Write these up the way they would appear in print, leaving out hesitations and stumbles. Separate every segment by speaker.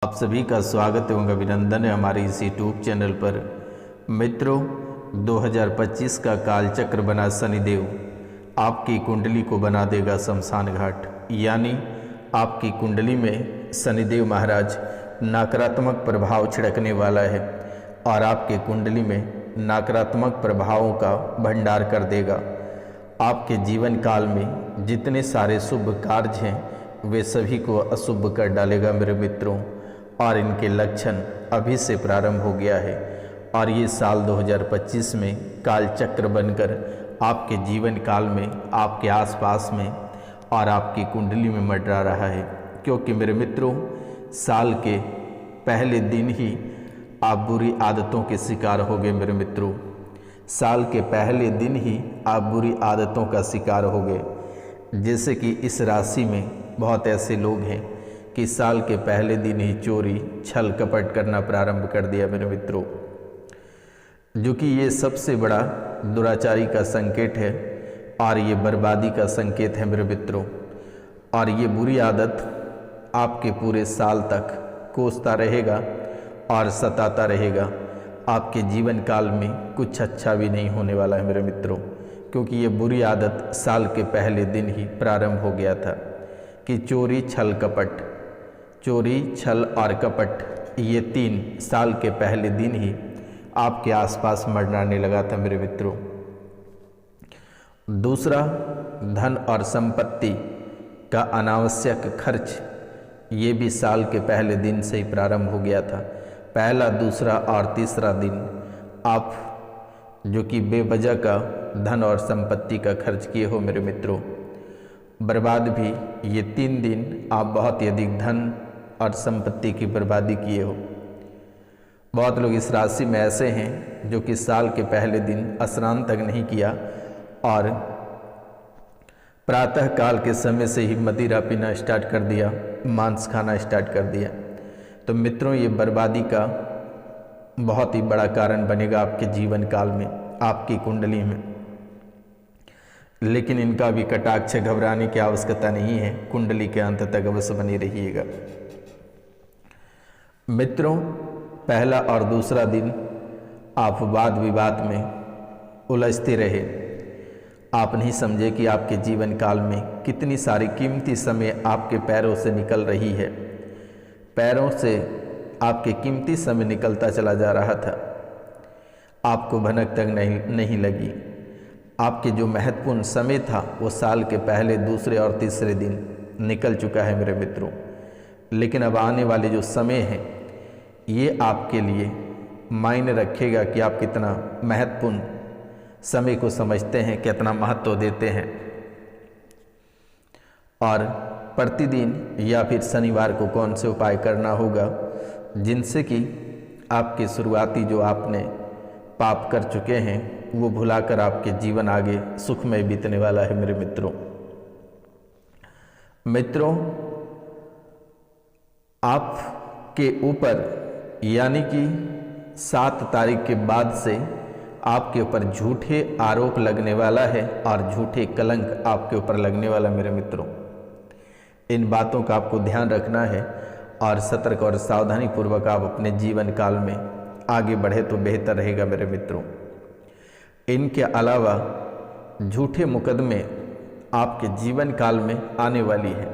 Speaker 1: आप सभी का स्वागत एवं अभिनंदन है हमारे इस यूट्यूब चैनल पर। मित्रों, 2025 का कालचक्र बना शनिदेव आपकी कुंडली को बना देगा शमशान घाट। यानी आपकी कुंडली में शनिदेव महाराज नकारात्मक प्रभाव छिड़कने वाला है और आपके कुंडली में नकारात्मक प्रभावों का भंडार कर देगा। आपके जीवन काल में जितने सारे शुभ कार्य हैं वे सभी को अशुभ कर डालेगा मेरे मित्रों, और इनके लक्षण अभी से प्रारंभ हो गया है। और ये साल 2025 में कालचक्र बनकर आपके जीवन काल में, आपके आसपास में और आपकी कुंडली में मंडरा रहा है। क्योंकि मेरे मित्रों, साल के पहले दिन ही आप बुरी आदतों के शिकार हो गए। मेरे मित्रों, साल के पहले दिन ही आप बुरी आदतों का शिकार हो गए। जैसे कि इस राशि में बहुत ऐसे लोग हैं कि साल के पहले दिन ही चोरी, छल कपट करना प्रारंभ कर दिया मेरे मित्रों, जो कि ये सबसे बड़ा दुराचारी का संकेत है और ये बर्बादी का संकेत है मेरे मित्रों। और ये बुरी आदत आपके पूरे साल तक कोसता रहेगा और सताता रहेगा। आपके जीवन काल में कुछ अच्छा भी नहीं होने वाला है मेरे मित्रों, क्योंकि ये बुरी आदत साल के पहले दिन ही प्रारंभ हो गया था कि चोरी, छल, कपट, चोरी, छल और कपट, ये तीन साल के पहले दिन ही आपके आसपास मंडराने लगा था मेरे मित्रों। दूसरा, धन और संपत्ति का अनावश्यक खर्च, ये भी साल के पहले दिन से ही प्रारंभ हो गया था। पहला, दूसरा और तीसरा दिन आप जो कि बेवजह का धन और संपत्ति का खर्च किए हो मेरे मित्रों, बर्बाद भी ये 3 दिन आप बहुत ही अधिक धन और संपत्ति की बर्बादी किए हो। बहुत लोग इस राशि में ऐसे हैं जो कि साल के पहले दिन स्नान तक नहीं किया और प्रातः काल के समय से ही मदिरा पीना स्टार्ट कर दिया, मांस खाना स्टार्ट कर दिया। तो मित्रों, ये बर्बादी का बहुत ही बड़ा कारण बनेगा आपके जीवन काल में, आपकी कुंडली में। लेकिन इनका भी कटाक्ष, घबराने की आवश्यकता नहीं है। कुंडली के अंत तक अवश्य बनी रहिएगा। मित्रों, पहला और दूसरा दिन आप वाद विवाद में उलझते रहे। आप नहीं समझे कि आपके जीवन काल में कितनी सारी कीमती समय आपके पैरों से निकल रही है। पैरों से आपके कीमती समय निकलता चला जा रहा था, आपको भनक तक नहीं लगी। आपके जो महत्वपूर्ण समय था वो साल के पहले, दूसरे और तीसरे दिन निकल चुका है मेरे मित्रों। लेकिन अब आने वाले जो समय है ये आपके लिए मायने रखेगा कि आप कितना महत्वपूर्ण समय को समझते हैं, कितना महत्व देते हैं। और प्रतिदिन या फिर शनिवार को कौन से उपाय करना होगा जिनसे कि आपके शुरुआती जो आपने पाप कर चुके हैं वो भुलाकर आपके जीवन आगे सुखमय बीतने वाला है मेरे मित्रों। मित्रों, आपके ऊपर यानी कि 7 तारीख के बाद से आपके ऊपर झूठे आरोप लगने वाला है और झूठे कलंक आपके ऊपर लगने वाला मेरे मित्रों। इन बातों का आपको ध्यान रखना है और सतर्क और सावधानी पूर्वक आप अपने जीवन काल में आगे बढ़े तो बेहतर रहेगा मेरे मित्रों। इनके अलावा झूठे मुकदमे आपके जीवन काल में आने वाली है।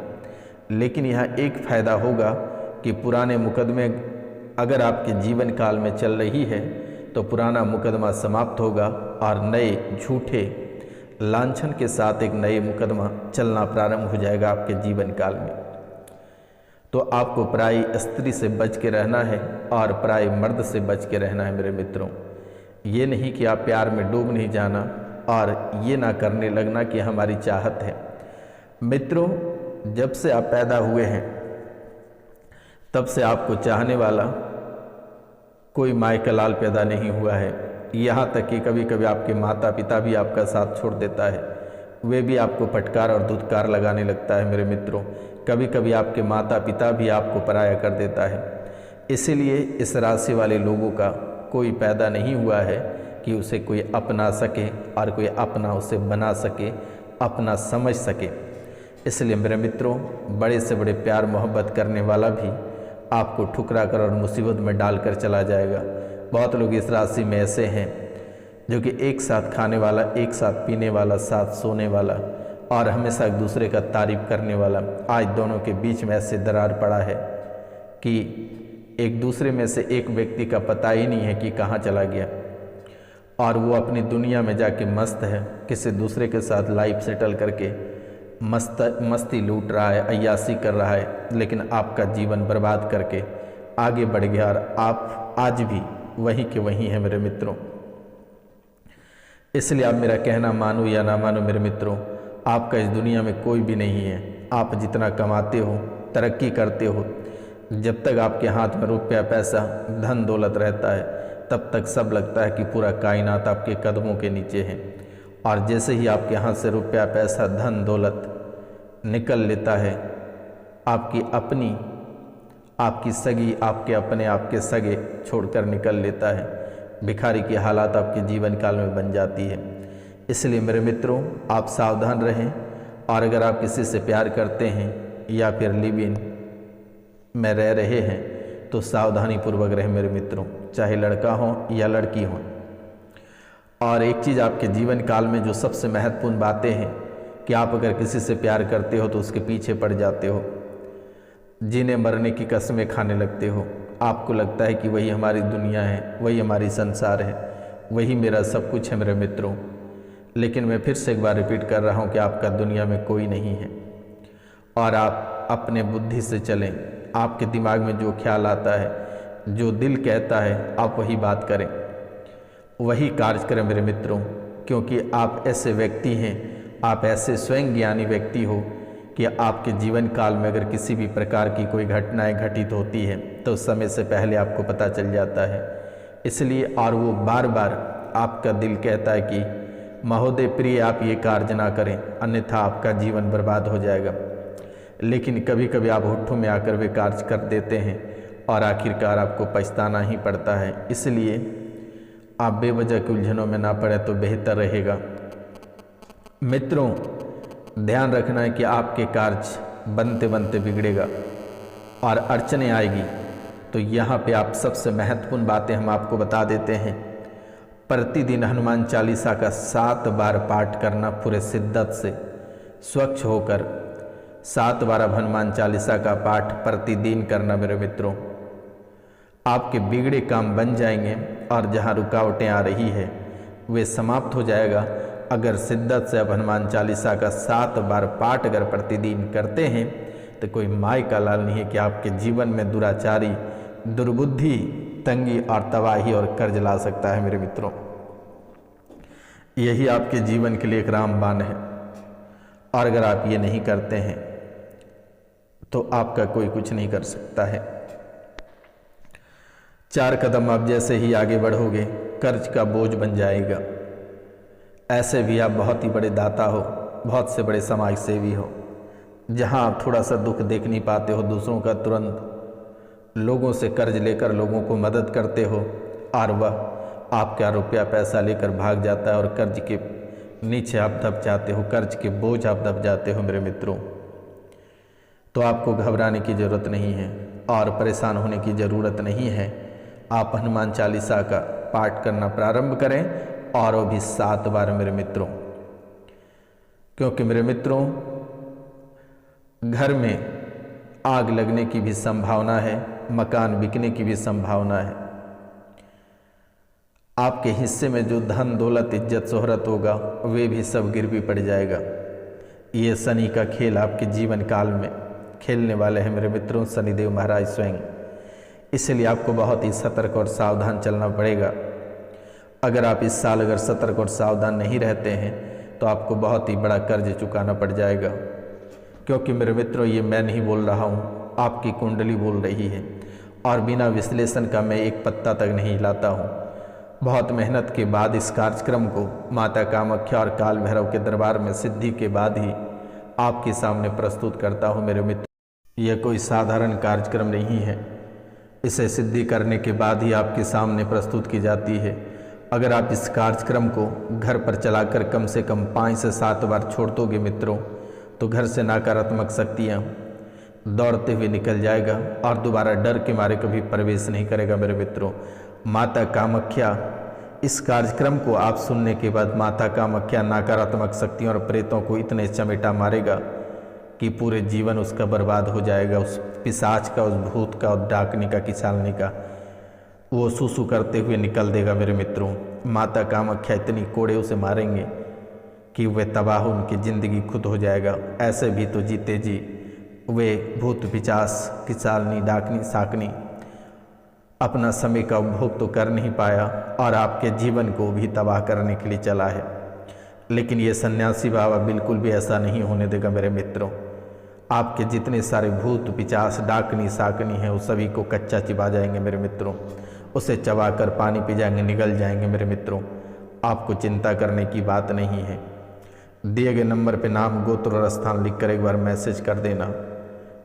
Speaker 1: लेकिन यहाँ एक फ़ायदा होगा कि पुराने मुकदमे अगर आपके जीवन काल में चल रही है तो पुराना मुकदमा समाप्त होगा और नए झूठे लांछन के साथ एक नए मुकदमा चलना प्रारंभ हो जाएगा आपके जीवन काल में। तो आपको पराई स्त्री से बच के रहना है और पराई मर्द से बच के रहना है मेरे मित्रों। ये नहीं कि आप प्यार में डूब नहीं जाना और ये ना करने लगना कि हमारी चाहत है। मित्रों, जब से आप पैदा हुए हैं तब से आपको चाहने वाला कोई माय का लाल पैदा नहीं हुआ है। यहाँ तक कि कभी कभी आपके माता पिता भी आपका साथ छोड़ देता है, वे भी आपको फटकार और धुतकार लगाने लगता है मेरे मित्रों। कभी कभी आपके माता पिता भी आपको पराया कर देता है। इसीलिए इस राशि वाले लोगों का कोई पैदा नहीं हुआ है कि उसे कोई अपना सके और कोई अपना उसे बना सके, अपना समझ सके। इसलिए मेरे मित्रों, बड़े से बड़े प्यार मोहब्बत करने वाला भी आपको ठुकरा कर और मुसीबत में डालकर चला जाएगा। बहुत लोग इस राशि में ऐसे हैं जो कि एक साथ खाने वाला, एक साथ पीने वाला, साथ सोने वाला और हमेशा एक दूसरे का तारीफ करने वाला, आज दोनों के बीच में ऐसे दरार पड़ा है कि एक दूसरे में से एक व्यक्ति का पता ही नहीं है कि कहाँ चला गया और वो अपनी दुनिया में जाके मस्त है, किसी दूसरे के साथ लाइफ सेटल करके मस्ती लूट रहा है, अय्याशी कर रहा है, लेकिन आपका जीवन बर्बाद करके आगे बढ़ गया और आप आज भी वहीं के वहीं हैं मेरे मित्रों। इसलिए आप मेरा कहना मानो या ना मानो मेरे मित्रों, आपका इस दुनिया में कोई भी नहीं है। आप जितना कमाते हो, तरक्की करते हो, जब तक आपके हाथ में रुपया, पैसा, धन दौलत रहता है, तब तक सब लगता है कि पूरा कायनात आपके कदमों के नीचे है। और जैसे ही आपके हाथ से रुपया, पैसा, धन दौलत निकल लेता है, आपकी अपनी, आपकी सगी, आपके अपने, आपके सगे छोड़कर निकल लेता है, भिखारी की हालात आपके जीवन काल में बन जाती है। इसलिए मेरे मित्रों, आप सावधान रहें और अगर आप किसी से प्यार करते हैं या फिर लिव इन में रह रहे हैं तो सावधानी पूर्वक रहें मेरे मित्रों, चाहे लड़का हो या लड़की हो। और एक चीज़ आपके जीवन काल में जो सबसे महत्वपूर्ण बातें हैं कि आप अगर किसी से प्यार करते हो तो उसके पीछे पड़ जाते हो, जीने मरने की कसमें खाने लगते हो। आपको लगता है कि वही हमारी दुनिया है, वही हमारी संसार है, वही मेरा सब कुछ है मेरे मित्रों। लेकिन मैं फिर से एक बार रिपीट कर रहा हूँ कि आपका दुनिया में कोई नहीं है और आप अपने बुद्धि से चलें। आपके दिमाग में जो ख्याल आता है, जो दिल कहता है, आप वही बात करें, वही कार्य करें मेरे मित्रों, क्योंकि आप ऐसे व्यक्ति हैं, आप ऐसे स्वयं ज्ञानी व्यक्ति हो कि आपके जीवन काल में अगर किसी भी प्रकार की कोई घटनाएं घटित होती है तो समय से पहले आपको पता चल जाता है। इसलिए और वो बार बार आपका दिल कहता है कि महोदय प्रिय आप ये कार्य ना करें, अन्यथा आपका जीवन बर्बाद हो जाएगा। लेकिन कभी कभी आप होठों में आकर वे कार्य कर देते हैं और आखिरकार आपको पछताना ही पड़ता है। इसलिए आप बेवजह की उलझनों में ना पड़े तो बेहतर रहेगा। मित्रों, ध्यान रखना है कि आपके कार्य बनते बनते बिगड़ेगा और अड़चने आएगी। तो यहाँ पे आप सबसे महत्वपूर्ण बातें हम आपको बता देते हैं। प्रतिदिन हनुमान चालीसा का 7 बार पाठ करना, पूरे शिद्दत से स्वच्छ होकर 7 बार अब हनुमान चालीसा का पाठ प्रतिदिन करना मेरे मित्रों। आपके बिगड़े काम बन जाएंगे और जहाँ रुकावटें आ रही है वे समाप्त हो जाएगा। अगर शिद्दत से अब हनुमान चालीसा का 7 बार पाठ अगर प्रतिदिन करते हैं तो कोई माय का लाल नहीं है कि आपके जीवन में दुराचारी, दुर्बुद्धि, तंगी और तबाही और कर्ज ला सकता है मेरे मित्रों। यही आपके जीवन के लिए एक रामबाण है और अगर आप ये नहीं करते हैं तो आपका कोई कुछ नहीं कर सकता है। 4 कदम आप जैसे ही आगे बढ़ोगे कर्ज का बोझ बन जाएगा। ऐसे भी आप बहुत ही बड़े दाता हो, बहुत से बड़े समाज सेवी हो। जहां आप थोड़ा सा दुख देख नहीं पाते हो दूसरों का, तुरंत लोगों से कर्ज लेकर लोगों को मदद करते हो और वह आपका रुपया पैसा लेकर भाग जाता है और कर्ज के नीचे आप दब जाते हो, कर्ज के बोझ आप दब जाते हो मेरे मित्रों। तो आपको घबराने की ज़रूरत नहीं है और परेशान होने की ज़रूरत नहीं है। आप हनुमान चालीसा का पाठ करना प्रारंभ करें और वो भी 7 बार मेरे मित्रों। क्योंकि मेरे मित्रों, घर में आग लगने की भी संभावना है, मकान बिकने की भी संभावना है। आपके हिस्से में जो धन दौलत इज्जत शोहरत होगा वे भी सब गिरवी पड़ जाएगा। ये शनि का खेल आपके जीवन काल में खेलने वाले हैं मेरे मित्रों, शनिदेव महाराज स्वयं। इसलिए आपको बहुत ही सतर्क और सावधान चलना पड़ेगा। अगर आप इस साल अगर सतर्क और सावधान नहीं रहते हैं तो आपको बहुत ही बड़ा कर्ज चुकाना पड़ जाएगा। क्योंकि मेरे मित्रों, ये मैं नहीं बोल रहा हूँ, आपकी कुंडली बोल रही है और बिना विश्लेषण का मैं एक पत्ता तक नहीं हिलाता हूँ। बहुत मेहनत के बाद इस कार्यक्रम को माता कामाख्या और काल भैरव के दरबार में सिद्धि के बाद ही आपके सामने प्रस्तुत करता हूँ मेरे मित्र। यह कोई साधारण कार्यक्रम नहीं है, इसे सिद्धि करने के बाद ही आपके सामने प्रस्तुत की जाती है। अगर आप इस कार्यक्रम को घर पर चलाकर कम से कम 5 से 7 बार छोड़ दोगे मित्रों, तो घर से नकारात्मक शक्तियाँ, दौड़ते हुए निकल जाएगा और दोबारा डर के मारे कभी प्रवेश नहीं करेगा मेरे मित्रों। माता कामाख्या, इस कार्यक्रम को आप सुनने के बाद माता कामाख्या नकारात्मक शक्तियों और प्रेतों को इतने चमेटा मारेगा कि पूरे जीवन उसका बर्बाद हो जाएगा। उस पिशाच का, उस भूत का, उस डाकनी का, किसालनी का वो सुसु करते हुए निकल देगा मेरे मित्रों। माता कामाख्या इतनी कोड़े उसे मारेंगे कि वे तबाह, उनकी ज़िंदगी खुद हो जाएगा। ऐसे भी तो जीते जी वे भूत पिचास, किसालनी, डाकनी, साकनी अपना समय का उपभोग तो कर नहीं पाया और आपके जीवन को भी तबाह करने के लिए चला है। लेकिन ये सन्यासी बाबा बिल्कुल भी ऐसा नहीं होने देगा मेरे मित्रों। आपके जितने सारे भूत पिचास, डाकनी, साकनी हैं, वो सभी को कच्चा चिबा जाएंगे मेरे मित्रों। उसे चबाकर पानी पी जाएंगे, निगल जाएंगे मेरे मित्रों। आपको चिंता करने की बात नहीं है। दिए गए नंबर पे नाम, गोत्र और स्थान लिखकर एक बार मैसेज कर देना।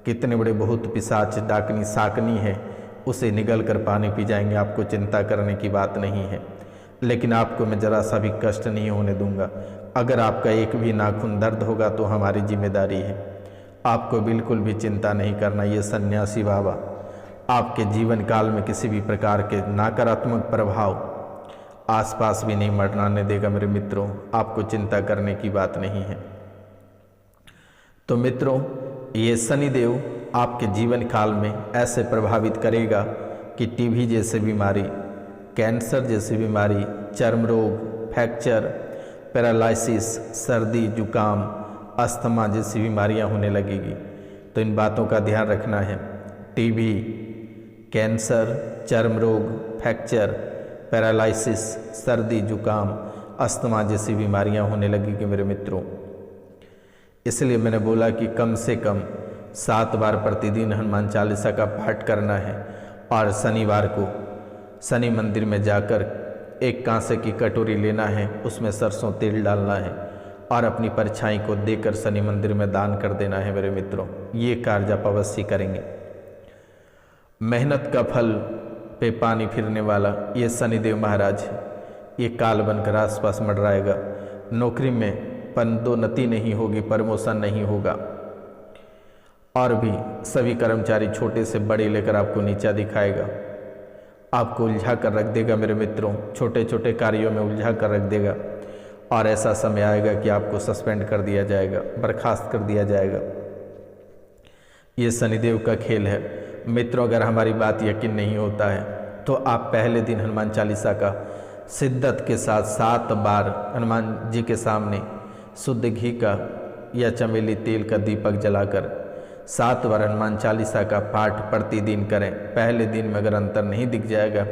Speaker 1: कितने बड़े भूत पिशाच, डाकनी, साकनी है, उसे निगल कर पानी पी जाएंगे। आपको चिंता करने की बात नहीं है। लेकिन आपको मैं ज़रा सा भी कष्ट नहीं होने दूंगा। अगर आपका एक भी नाखून दर्द होगा तो हमारी जिम्मेदारी है। आपको बिल्कुल भी चिंता नहीं करना। ये सन्यासी बाबा आपके जीवन काल में किसी भी प्रकार के नकारात्मक प्रभाव आसपास भी नहीं मरने देगा मेरे मित्रों। आपको चिंता करने की बात नहीं है। तो मित्रों, ये शनिदेव आपके जीवन काल में ऐसे प्रभावित करेगा कि टीबी जैसे बीमारी, कैंसर जैसी बीमारी, चर्म रोग, फ्रैक्चर, पैरालिसिस, सर्दी, जुकाम, अस्थमा जैसी बीमारियां होने लगेगी। तो इन बातों का ध्यान रखना है। टीबी, कैंसर, चर्म रोग, फ्रैक्चर, पैरालिसिस, सर्दी, जुकाम, अस्थमा जैसी बीमारियां होने लगेगी मेरे मित्रों। इसलिए मैंने बोला कि कम से कम 7 बार प्रतिदिन हनुमान चालीसा का पाठ करना है और शनिवार को शनि मंदिर में जाकर एक कांसे की कटोरी लेना है, उसमें सरसों तेल डालना है और अपनी परछाई को देकर शनि मंदिर में दान कर देना है मेरे मित्रों। ये कार्य आप अवश्य करेंगे। मेहनत का फल पे पानी फिरने वाला ये शनिदेव महाराज ये काल बनकर आसपास मंडराएगा। नौकरी में पदोन्नति नहीं होगी, प्रमोशन नहीं होगा और भी सभी कर्मचारी छोटे से बड़े लेकर आपको नीचा दिखाएगा। आपको उलझा कर रख देगा मेरे मित्रों। छोटे छोटे कार्यों में उलझा कर रख देगा और ऐसा समय आएगा कि आपको सस्पेंड कर दिया जाएगा, बर्खास्त कर दिया जाएगा। ये शनिदेव का खेल है मित्रों। अगर हमारी बात यकीन नहीं होता है तो आप पहले दिन हनुमान चालीसा का शिद्दत के साथ 7 बार हनुमान जी के सामने शुद्ध घी का या चमेली तेल का दीपक जलाकर 7 बार हनुमान चालीसा का पाठ प्रतिदिन करें। पहले दिन में अगर अंतर नहीं दिख जाएगा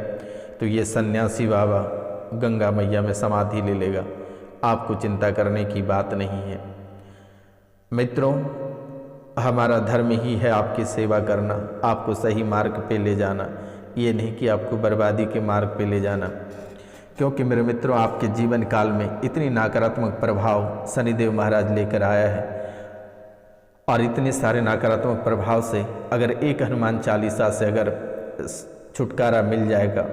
Speaker 1: तो ये सन्यासी बाबा गंगा मैया में समाधि ले लेगा। आपको चिंता करने की बात नहीं है मित्रों। हमारा धर्म ही है आपकी सेवा करना, आपको सही मार्ग पे ले जाना, ये नहीं कि आपको बर्बादी के मार्ग पे ले जाना। क्योंकि मेरे मित्रों, आपके जीवन काल में इतनी नकारात्मक प्रभाव शनिदेव महाराज लेकर आया है और इतने सारे नकारात्मक प्रभाव से अगर एक हनुमान चालीसा से अगर छुटकारा मिल जाएगा,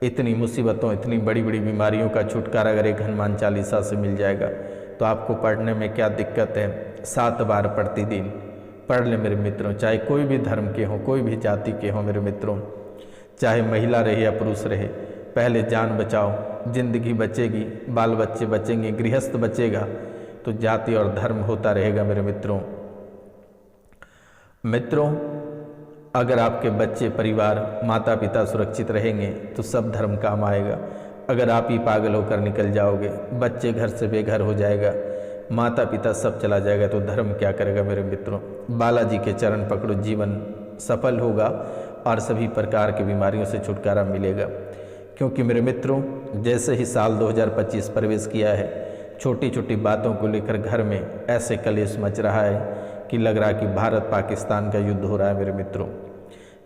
Speaker 1: इतनी मुसीबतों, इतनी बड़ी बड़ी बीमारियों का छुटकारा अगर एक हनुमान चालीसा से मिल जाएगा तो आपको पढ़ने में क्या दिक्कत है। 7 बार प्रतिदिन पढ़ ले मेरे मित्रों। चाहे कोई भी धर्म के हों, कोई भी जाति के हों मेरे मित्रों, चाहे महिला रहे या पुरुष रहे, पहले जान बचाओ, जिंदगी बचेगी, बाल बच्चे बचेंगे, गृहस्थ बचेगा तो जाति और धर्म होता रहेगा मेरे मित्रों। मित्रों, अगर आपके बच्चे, परिवार, माता पिता सुरक्षित रहेंगे तो सब धर्म काम आएगा। अगर आप ही पागल होकर निकल जाओगे, बच्चे घर से बेघर हो जाएगा, माता पिता सब चला जाएगा तो धर्म क्या करेगा मेरे मित्रों। बालाजी के चरण पकड़ो, जीवन सफल होगा और सभी प्रकार की बीमारियों से छुटकारा मिलेगा। क्योंकि मेरे मित्रों, जैसे ही साल 2025 प्रवेश किया है, छोटी छोटी बातों को लेकर घर में ऐसे कलेश मच रहा है कि लग रहा है कि भारत पाकिस्तान का युद्ध हो रहा है मेरे मित्रों।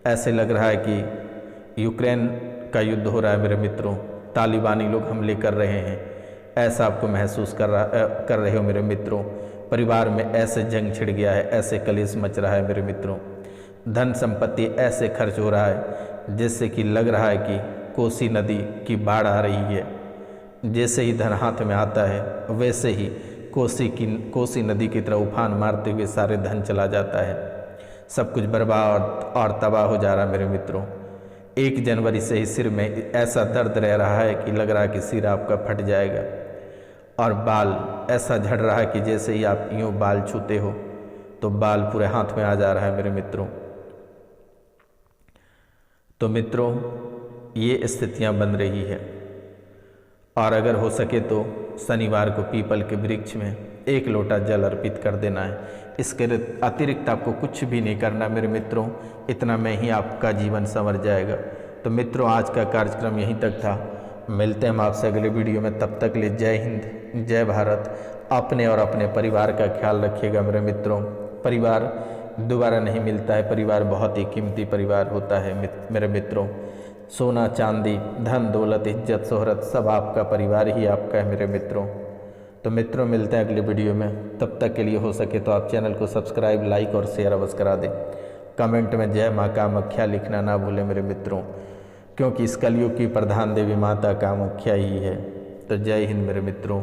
Speaker 1: ऐसे लग रहा है कि यूक्रेन का युद्ध हो रहा है मेरे मित्रों। तालिबानी लोग हमले कर रहे हैं, ऐसा आपको महसूस कर रहे हो मेरे मित्रों। परिवार में ऐसे जंग छिड़ गया है, ऐसे कलेश मच रहा है मेरे मित्रों। धन संपत्ति ऐसे खर्च हो रहा है जैसे कि लग रहा है कि कोसी नदी की बाढ़ आ रही है। जैसे ही धन हाथ में आता है वैसे ही कोसी नदी की तरह उफान मारते हुए सारे धन चला जाता है। सब कुछ बर्बाद और तबाह हो जा रहा है मेरे मित्रों। 1 जनवरी से ही सिर में ऐसा दर्द रह रहा है कि लग रहा है कि सिर आपका फट जाएगा, और बाल ऐसा झड़ रहा है कि जैसे ही आप यूँ बाल छूते हो तो बाल पूरे हाथ में आ जा रहा है मेरे मित्रों। तो मित्रों, ये स्थितियाँ बन रही है, और अगर हो सके तो शनिवार को पीपल के वृक्ष में 1 लोटा जल अर्पित कर देना है। इसके अतिरिक्त आपको कुछ भी नहीं करना मेरे मित्रों, इतना में ही आपका जीवन संवर जाएगा। तो मित्रों, आज का कार्यक्रम यहीं तक था। मिलते हैं हम आपसे अगले वीडियो में। तब तक लिए जय हिंद, जय भारत। अपने और अपने परिवार का ख्याल रखिएगा मेरे मित्रों। परिवार दोबारा नहीं मिलता है, परिवार बहुत ही कीमती परिवार होता है मेरे मित्रों। सोना चांदी, धन दौलत, इज्जत शोहरत सब आपका परिवार ही आपका है मेरे मित्रों। तो मित्रों, मिलते हैं अगले वीडियो में। तब तक के लिए हो सके तो आप चैनल को सब्सक्राइब, लाइक और शेयर अवश्य करा दें। कमेंट में जय माँ कामाख्या लिखना ना भूलें मेरे मित्रों, क्योंकि इस कलयुग की प्रधान देवी माता कामाख्या ही है। तो जय हिंद मेरे मित्रों।